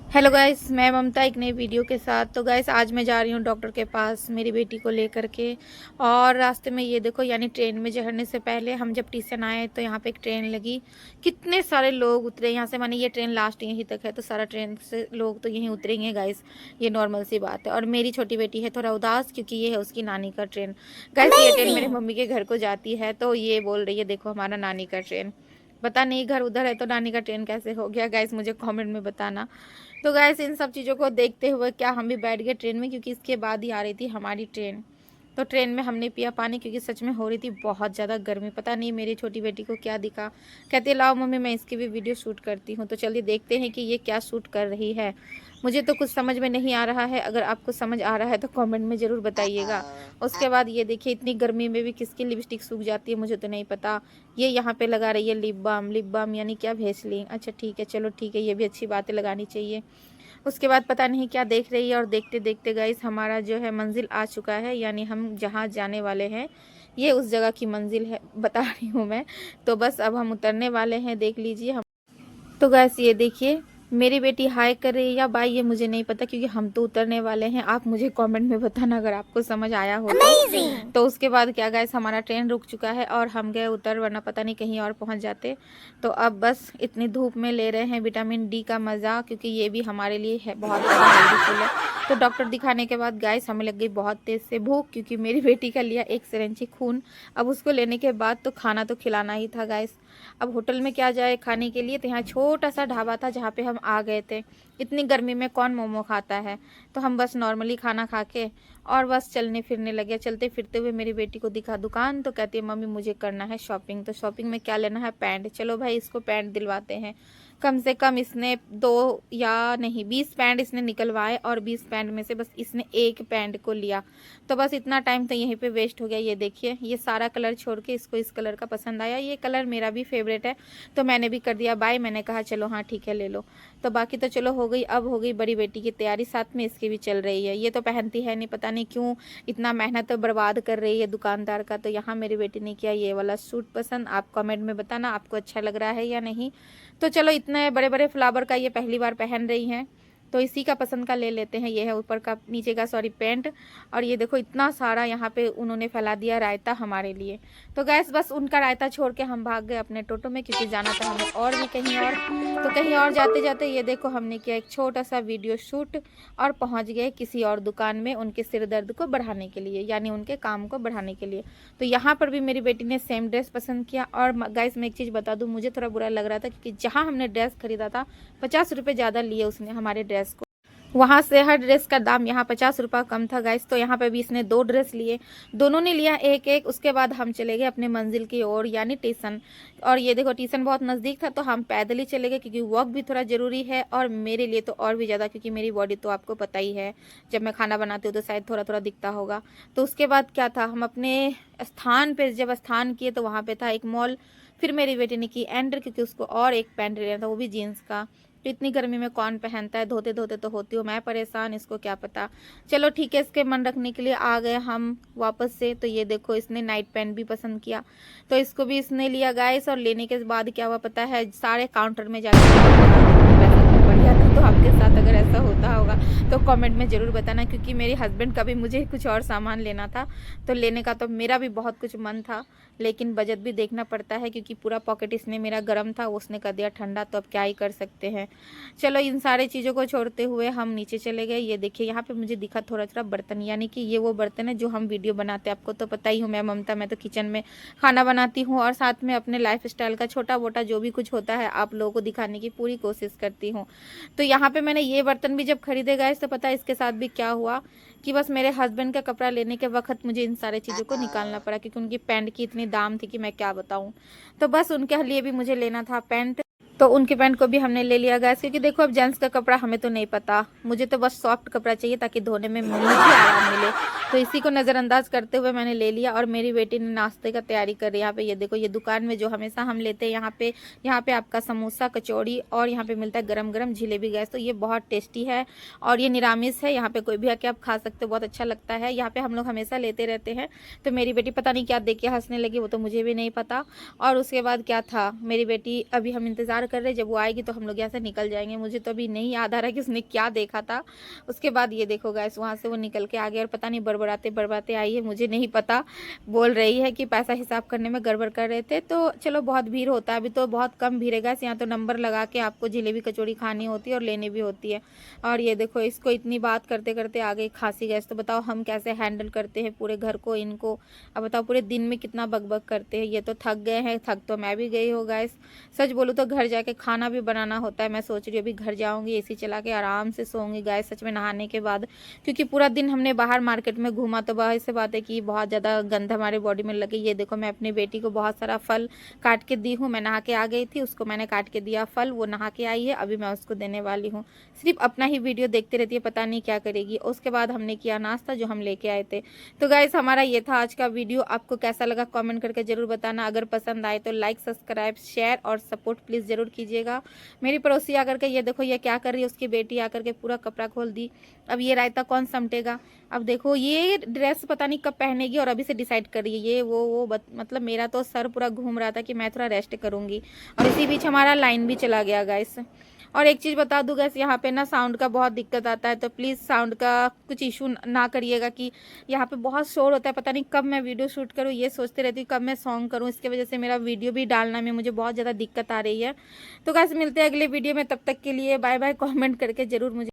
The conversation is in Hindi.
हेलो गाइस, मैं ममता एक नई वीडियो के साथ। तो गाइस आज मैं जा रही हूँ डॉक्टर के पास मेरी बेटी को लेकर के। और रास्ते में ये देखो, यानी ट्रेन में चढ़ने से पहले हम जब स्टेशन आए तो यहाँ पे एक ट्रेन लगी। कितने सारे लोग उतरे यहाँ से, माने ये ट्रेन लास्ट यहीं तक है तो सारा ट्रेन से लोग तो यहीं उतरेंगे गाइस, ये नॉर्मल सी बात है। और मेरी छोटी बेटी है थोड़ा उदास क्योंकि ये है उसकी नानी का ट्रेन। गाइस ये ट्रेन मेरे मम्मी के घर को जाती है तो ये बोल रही है देखो हमारा नानी का ट्रेन। पता नहीं घर उधर है तो नानी का ट्रेन कैसे हो गया गाइस, मुझे कमेंट में बताना। तो गाइस इन सब चीज़ों को देखते हुए क्या हम भी बैठ गए ट्रेन में, क्योंकि इसके बाद ही आ रही थी हमारी ट्रेन। तो ट्रेन में हमने पिया पानी क्योंकि सच में हो रही थी बहुत ज़्यादा गर्मी। पता नहीं मेरी छोटी बेटी को क्या दिखा, कहती है लाओ मम्मी मैं इसकी भी वीडियो शूट करती हूँ। तो चलिए देखते हैं कि ये क्या शूट कर रही है। मुझे तो कुछ समझ में नहीं आ रहा है, अगर आपको समझ आ रहा है तो कमेंट में ज़रूर बताइएगा। उसके बाद ये देखिए इतनी गर्मी में भी किसकी लिपस्टिक सूख जाती है मुझे तो नहीं पता। ये यहाँ पे लगा रही है लिप बाम यानी क्या भेसलीन। अच्छा ठीक है, चलो ठीक है, ये भी अच्छी बातें लगानी चाहिए। उसके बाद पता नहीं क्या देख रही है। और देखते देखते गाइस हमारा जो है मंजिल आ चुका है, यानी हम जहाँ जाने वाले हैं ये उस जगह की मंजिल है, बता रही हूँ मैं। तो बस अब हम उतरने वाले हैं, देख लीजिए हम। तो गैस ये देखिए मेरी बेटी हाय कर रही है या बाय ये मुझे नहीं पता, क्योंकि हम तो उतरने वाले हैं। आप मुझे कमेंट में बताना अगर आपको समझ आया हो तो उसके बाद क्या गैस हमारा ट्रेन रुक चुका है और हम गए उतर, वरना पता नहीं कहीं और पहुंच जाते। तो अब बस इतनी धूप में ले रहे हैं विटामिन डी का मज़ा, क्योंकि ये भी हमारे लिए है बहुत ज़्यादा हेल्पफुल है। तो डॉक्टर दिखाने के बाद गाइस हमें लग गई बहुत तेज़ से भूख, क्योंकि मेरी बेटी का लिया एक सिरंजी खून। अब उसको लेने के बाद तो खाना तो खिलाना ही था गाइस। अब होटल में क्या जाए खाने के लिए, तो यहाँ छोटा सा ढाबा था जहाँ पे हम आ गए थे। इतनी गर्मी में कौन मोमो खाता है, तो हम बस नॉर्मली खाना खा के और बस चलने फिरने लगे। चलते फिरते हुए मेरी बेटी को दिखा दुकान, तो कहती है मम्मी मुझे करना है शॉपिंग। तो शॉपिंग में क्या लेना है, पैंट। चलो भाई इसको पैंट दिलवाते हैं। कम से कम इसने 2 या नहीं 20 पैंट इसने निकलवाए, और 20 पैंट में से बस इसने एक पैंट को लिया। तो बस इतना टाइम तो यहीं पे वेस्ट हो गया। ये देखिए ये सारा कलर छोड़ के इसको इस कलर का पसंद आया, ये कलर मेरा भी फेवरेट है तो मैंने भी कर दिया बाय। मैंने कहा चलो हाँ ठीक है ले लो। तो बाकी तो चलो हो गई। अब हो गई बड़ी बेटी की तैयारी, साथ में इसकी भी चल रही है। ये तो पहनती है नहीं, पता नहीं क्यों इतना मेहनत तो बर्बाद कर रही है दुकानदार का। तो यहाँ मेरी बेटी ने किया ये वाला सूट पसंद। आप कमेंट में बताना आपको अच्छा लग रहा है या नहीं। तो चलो इतने बड़े बड़े फ्लावर का ये पहली बार पहन रही हैं तो इसी का पसंद का ले लेते हैं। ये है ऊपर का, नीचे का सॉरी पैंट। और ये देखो इतना सारा यहाँ पे उन्होंने फैला दिया रायता हमारे लिए। तो गैस बस उनका रायता छोड़ के हम भाग गए अपने टोटो में, क्योंकि जाना था हमें और भी कहीं और। तो कहीं और जाते जाते ये देखो हमने किया एक छोटा सा वीडियो शूट और पहुँच गए किसी और दुकान में उनके सिर दर्द को बढ़ाने के लिए, यानी उनके काम को बढ़ाने के लिए। तो यहाँ पर भी मेरी बेटी ने सेम ड्रेस पसंद किया। और गाइस मैं एक चीज़ बता दूँ, मुझे थोड़ा बुरा लग रहा था क्योंकि जहाँ हमने ड्रेस खरीदा था 50 रुपये ज़्यादा लिए उसने हमारे ड्रेस को। वहाँ से हर ड्रेस का दाम यहाँ 50 रुपये कम था गाइस। तो यहाँ पे भी इसने 2 ड्रेस लिए, दोनों ने लिया एक एक। उसके बाद हम चले गए अपने मंजिल की ओर यानी स्टेशन। और ये देखो स्टेशन बहुत नज़दीक था तो हम पैदल ही चले गए, क्योंकि वॉक भी थोड़ा ज़रूरी है और मेरे लिए तो और भी ज़्यादा, क्योंकि मेरी बॉडी तो आपको पता ही है जब मैं खाना बनाती हूँ तो शायद थोड़ा थोड़ा दिखता होगा। तो उसके बाद क्या था, हम अपने स्थान पर जब स्थान किए तो वहाँ पर था एक मॉल। फिर मेरी बेटी ने की एंटर, क्योंकि उसको और एक पैंट लेना था वो भी जीन्स का। तो इतनी गर्मी में कौन पहनता है, धोते धोते तो होती हूँ मैं परेशान, इसको क्या पता। चलो ठीक है, इसके मन रखने के लिए आ गए हम वापस से। तो ये देखो इसने नाइट पैंट भी पसंद किया तो इसको भी इसने लिया गाइस। और लेने के बाद क्या हुआ पता है, सारे काउंटर में जाकर पैसा कम पड़ गया था। तो आपके साथ अगर ऐसा होता होगा तो कमेंट में ज़रूर बताना, क्योंकि मेरे हस्बैंड का भी मुझे कुछ और सामान लेना था। तो लेने का तो मेरा भी बहुत कुछ मन था, लेकिन बजट भी देखना पड़ता है, क्योंकि पूरा पॉकेट इसने मेरा गर्म था उसने कर दिया ठंडा। तो अब क्या ही कर सकते हैं। चलो इन सारे चीज़ों को छोड़ते हुए हम नीचे चले गए। ये देखिए यहाँ पे मुझे दिखा थोड़ा थोड़ा बर्तन, यानी कि ये वो बर्तन है जो हम वीडियो बनाते हैं। आपको तो पता ही हूँ मैं ममता, मैं तो किचन में खाना बनाती हूँ और साथ में अपने लाइफ स्टाइल का छोटा मोटा जो भी कुछ होता है आप लोगों को दिखाने की पूरी कोशिश करती हूँ। तो यहाँ पे मैंने ये बर्तन भी जब खरीदे गए तो पता है इसके साथ भी क्या हुआ, कि बस मेरे हस्बैंड का कपड़ा लेने के वक्त मुझे इन सारे चीज़ों को निकालना पड़ा, क्योंकि उनकी पैंट की इतनी दाम थी कि मैं क्या बताऊँ। तो बस उनके लिए भी मुझे लेना था पैंट, तो उनके पैंट को भी हमने ले लिया गैस, क्योंकि देखो अब जेंट्स का कपड़ा हमें तो नहीं पता, मुझे तो बस सॉफ्ट कपड़ा चाहिए ताकि धोने में मुझे आराम मिले। तो इसी को नज़रअंदाज करते हुए मैंने ले लिया। और मेरी बेटी ने नाश्ते का तैयारी कर रही है। यहाँ पे ये देखो ये दुकान में जो हमेशा हम लेते हैं यहाँ पे आपका समोसा कचौड़ी और यहाँ पे मिलता है गरम गरम जलेबी गैस। तो ये बहुत टेस्टी है और ये निरामिष है, यहाँ पे कोई भी आके आप खा सकते हो, बहुत अच्छा लगता है। यहाँ पे हम लोग हमेशा लेते रहते हैं। तो मेरी बेटी पता नहीं क्या देख के हंसने लगी, वो तो मुझे भी नहीं पता। और उसके बाद क्या था, मेरी बेटी अभी हम इंतज़ार इंतज़ार कर रहे, जब वो आएगी तो हम लोग यहाँ से निकल जाएँगे। मुझे तो अभी नहीं याद आ रहा है कि उसने क्या देखा था। उसके बाद ये देखो गाइस, वहाँ से वो निकल के आ गया और पता नहीं बड़बड़ाते-बड़बड़ाते आई है, मुझे नहीं पता। बोल रही है कि पैसा हिसाब करने में गड़बड़ कर रहे थे। तो चलो, बहुत भीड़ होता है, अभी तो बहुत कम भीड़ है गाइस। यहाँ तो नंबर लगा के आपको जलेबी कचौड़ी खानी होती है और लेनी भी होती है। और ये देखो, इसको इतनी बात करते-करते आ गई खाँसी गैस। तो बताओ हम कैसे हैंडल करते हैं पूरे घर को, इनको। अब बताओ पूरे दिन में कितना बक-बक करते हैं। ये तो थक गए हैं, थक तो मैं भी गई हूँ गाइस। सच बोलूँ तो घर जाके खाना भी बनाना होता है। मैं सोच रही हूँ अभी घर जाऊँगी, एसी चला के आराम से सोऊँगी गाइस, सच में नहाने के बाद। क्योंकि पूरा दिन हमने बाहर मार्केट में घूमा, तो बाहर से बात है कि बहुत ज़्यादा गंध हमारे बॉडी में लगी। ये देखो, मैं अपनी बेटी को बहुत सारा फल काट के दी हूँ। मैं नहा के आ गई थी, उसको मैंने काट के दिया फल, वो नहा के आई है, अभी मैं उसको देने वाली हूँ। सिर्फ अपना ही वीडियो देखते रहती है, पता नहीं क्या करेगी। उसके बाद हमने किया नाश्ता जो हम लेके आए थे। तो गाइस, हमारा ये था आज का वीडियो। आपको कैसा लगा कमेंट करके ज़रूर बताना। अगर पसंद आए तो लाइक, सब्सक्राइब, शेयर और सपोर्ट प्लीज़ ज़रूर कीजिएगा। मेरी पड़ोसी आकर के, ये देखो ये क्या कर रही है, उसकी बेटी आकर के पूरा कपड़ा खोल दी। अब ये रायता कौन समटेगा। अब देखो, ये ड्रेस पता नहीं कब पहनेगी और अभी से डिसाइड कर रही है ये वो मतलब मेरा तो सर पूरा घूम रहा था कि मैं थोड़ा रेस्ट करूँगी। और इसी बीच हमारा लाइन भी चला गया गाइस। और एक चीज़ बता दूँ गैस, यहाँ पे ना साउंड का बहुत दिक्कत आता है, तो प्लीज़ साउंड का कुछ इशू ना करिएगा कि यहाँ पे बहुत शोर होता है। पता नहीं कब मैं वीडियो शूट करूँ, ये सोचते रहती हूँ कब मैं सॉन्ग करूँ। इसकी वजह से मेरा वीडियो भी डालना में मुझे बहुत ज़्यादा दिक्कत आ रही है। तो गैस, मिलते हैं अगले वीडियो में, तब तक के लिए बाय बाय। कमेंट करके ज़रूर मुझे